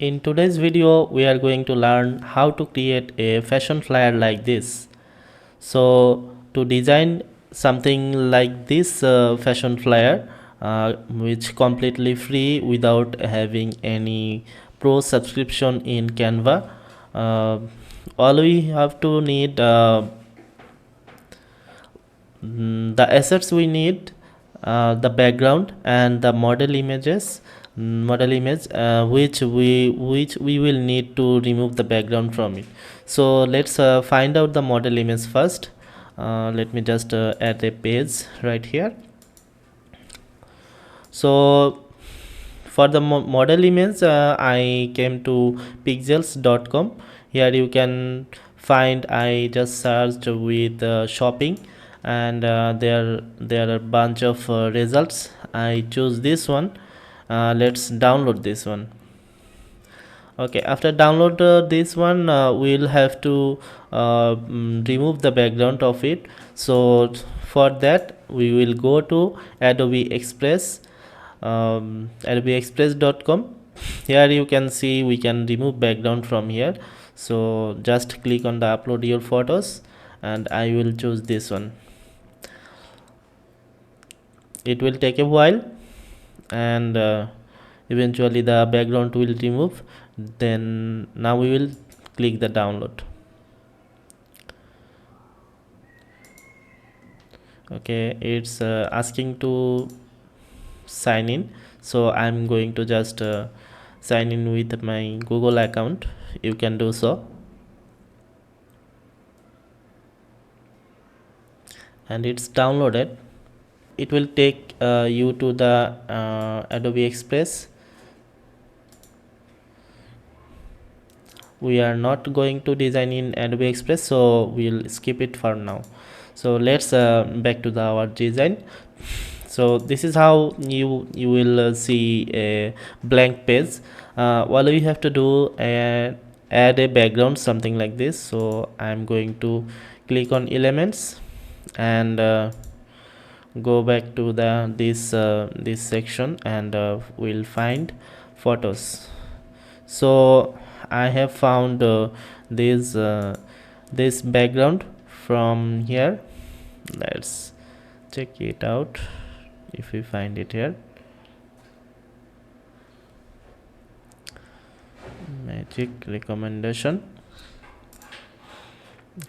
In today's video, we are going to learn how to create a fashion flyer like this. So to design something like this fashion flyer, which completely free without having any pro subscription in Canva, uh, all we have to need the assets we need, the background and the model image, which we will need to remove the background from it. So let's find out the model image first. Let me just add a page right here. So for the model image, I came to pixels.com. Here you can find, I just searched with shopping, and there are a bunch of results. I choose this one. Let's download this one. Okay, after download this one, we'll have to remove the background of it. So for that we will go to Adobe Express, adobeexpress.com. Here you can see we can remove background from here. So just click on the upload your photos, and I will choose this one. It will take a while, and eventually the background will remove. Then now we will click the download. Okay, it's asking to sign in, so I'm going to just sign in with my Google account. You can do so, and it's downloaded. It will take you to the Adobe Express. We are not going to design in Adobe Express, so we'll skip it for now. So let's back to our design. So this is how you will see a blank page. All you have to do, add a background, something like this. So I'm going to click on elements and go back to this section, and we'll find photos. So I have found this background from here. Let's check it out if we find it here. Magic recommendation.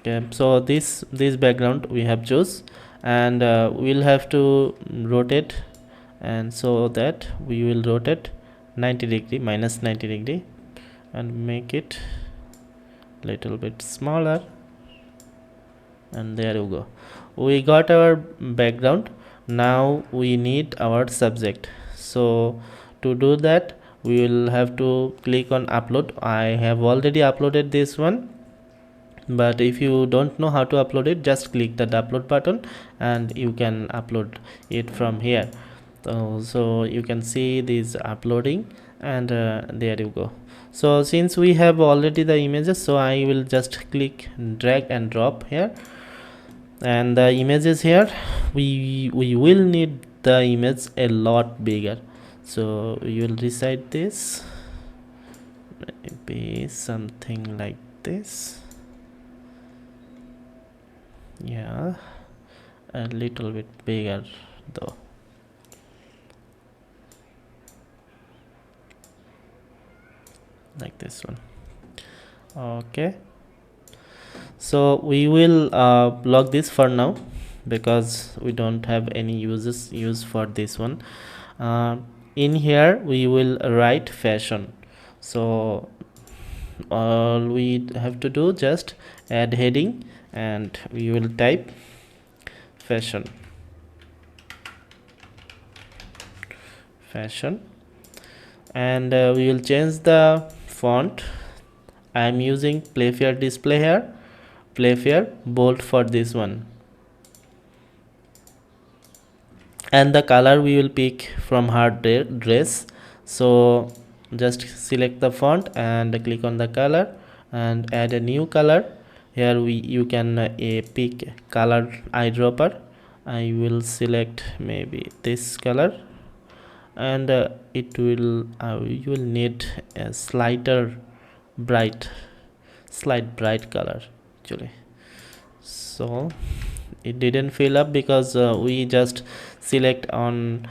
Okay, so this background we have choose, and we'll have to rotate, and so that we will rotate 90 degree, minus 90 degree, and make it little bit smaller, and there you go. We got our background. Now we need our subject. So to do that, we will have to click on upload. I have already uploaded this one, but if you don't know how to upload it, just click that upload button and you can upload it from here. So you can see this uploading, and there you go. So since we have already the images, so I will just click drag and drop here, and the images here, we will need the image a lot bigger. So we will resize this, maybe something like this. Yeah, a little bit bigger though. Like this one. Okay, so we will block this for now, because we don't have any use for this one. In here we will write fashion. So all we have to do, just add heading, and we will type fashion, and we will change the font. I am using Playfair display here, Playfair bold for this one, and the color we will pick from her dress. So just select the font and click on the color and add a new color. Here you can pick color eyedropper. I will select maybe this color, and it will you will need a bright slight bright color actually. So it didn't fill up because we just select on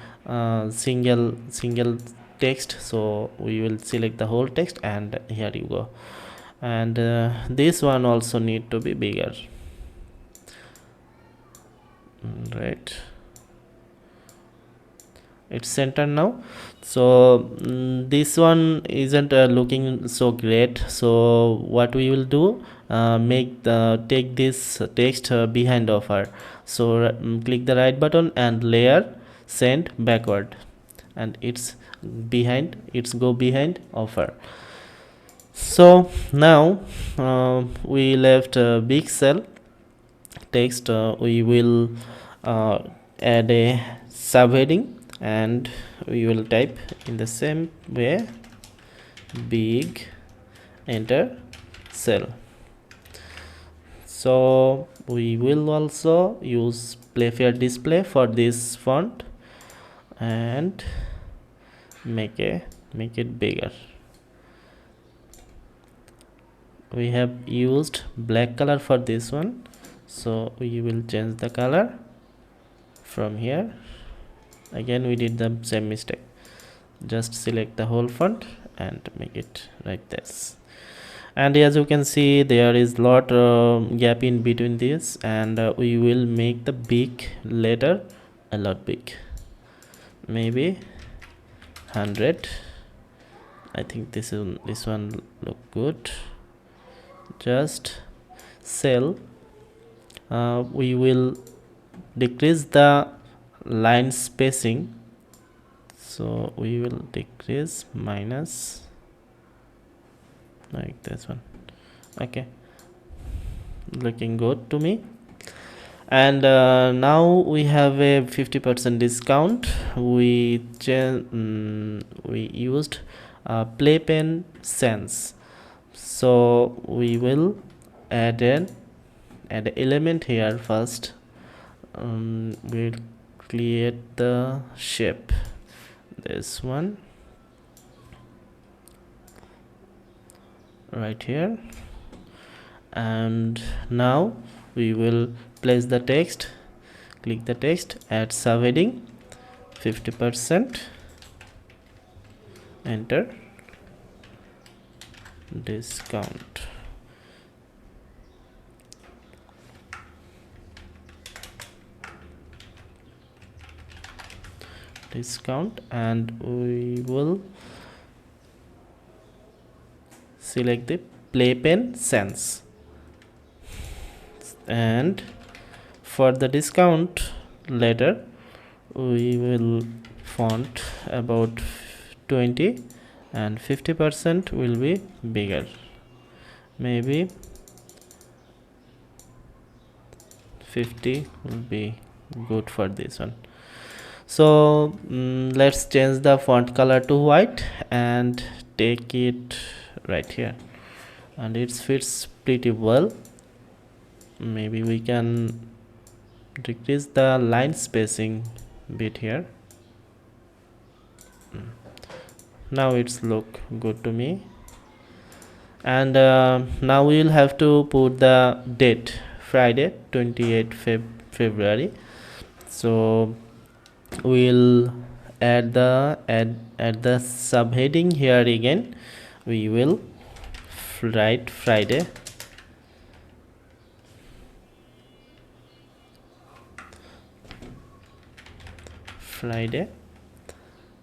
single text, so we will select the whole text, and here you go. And this one also need to be bigger, right? It's centered now. So this one isn't looking so great, so what we will do, take this text behind of her. So click the right button and layer, send backward, and it's go behind of her. So now we left a big cell text. We will add a subheading, and we will type in the same way big, enter, cell. So we will also use playfair display for this font and make it bigger. We have used black color for this one, so we will change the color from here. Again we did the same mistake, just select the whole font and make it like this. And as you can see, there is lot gap in between this, and we will make the big letter a lot big, maybe 100. I think this one look good. Just cell, we will decrease the line spacing, so we will decrease minus like this one. Okay, looking good to me. And now we have a 50% discount. We used playpen sense, so we will add an element here first. We'll create the shape, this one right here, and now we will place the text. Click the text, add subheading, 50%, enter, discount. And we will select the playpen sans, and for the discount letter we will font about 20, and 50% will be bigger, maybe 50 will be good for this one. So let's change the font color to white and take it right here, and it fits pretty well. Maybe we can decrease the line spacing bit here. Now it's look good to me. And now we will have to put the date, Friday 28 February. So we'll add the subheading here. Again we will write Friday,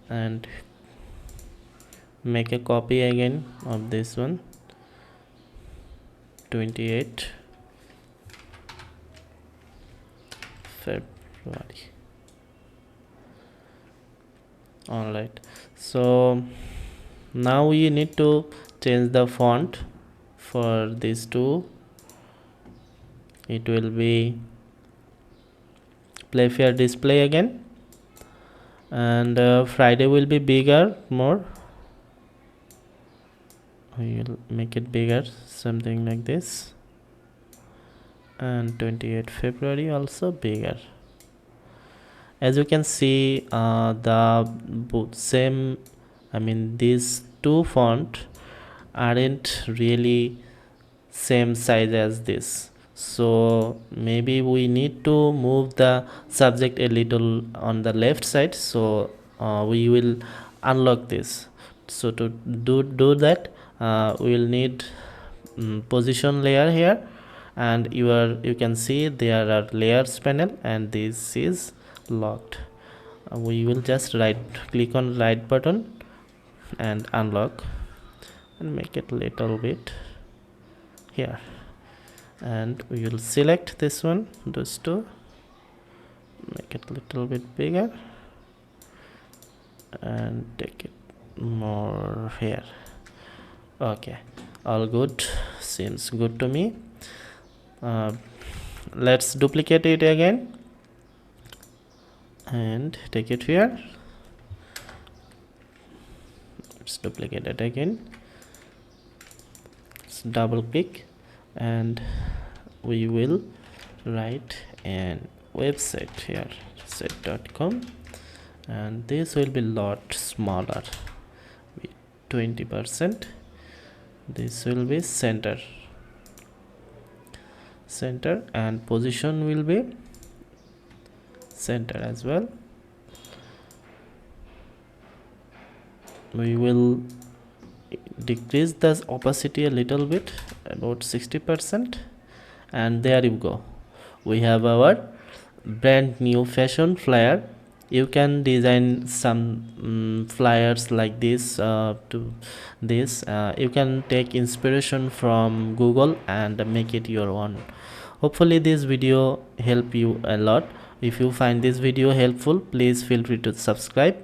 and make a copy again of this one, 28 February. Alright, so now we need to change the font for these two. It will be playfair display again, and Friday will be bigger more. We will make it bigger, something like this, and 28 February also bigger. As you can see, the same, I mean these two font aren't really same size as this, so maybe we need to move the subject a little on the left side. So we will unlock this. So to do that, we will need position layer here, and you can see there are layers panel, and this is locked. We will just right click on right button and unlock, and make it little bit here, and we will select this one, those two, make it a little bit bigger, and take it more here. Okay, all good, seems good to me. Let's duplicate it again and take it here. Let's duplicate it again. Let's double click, and we will write an website here, set.com, and this will be lot smaller, 20%. This will be center, and position will be center as well. We will decrease the opacity a little bit, about 60%, and there you go, we have our brand new fashion flyer. You can design some flyers like this. To this you can take inspiration from Google and make it your own. Hopefully this video help you a lot. If you find this video helpful, please feel free to subscribe.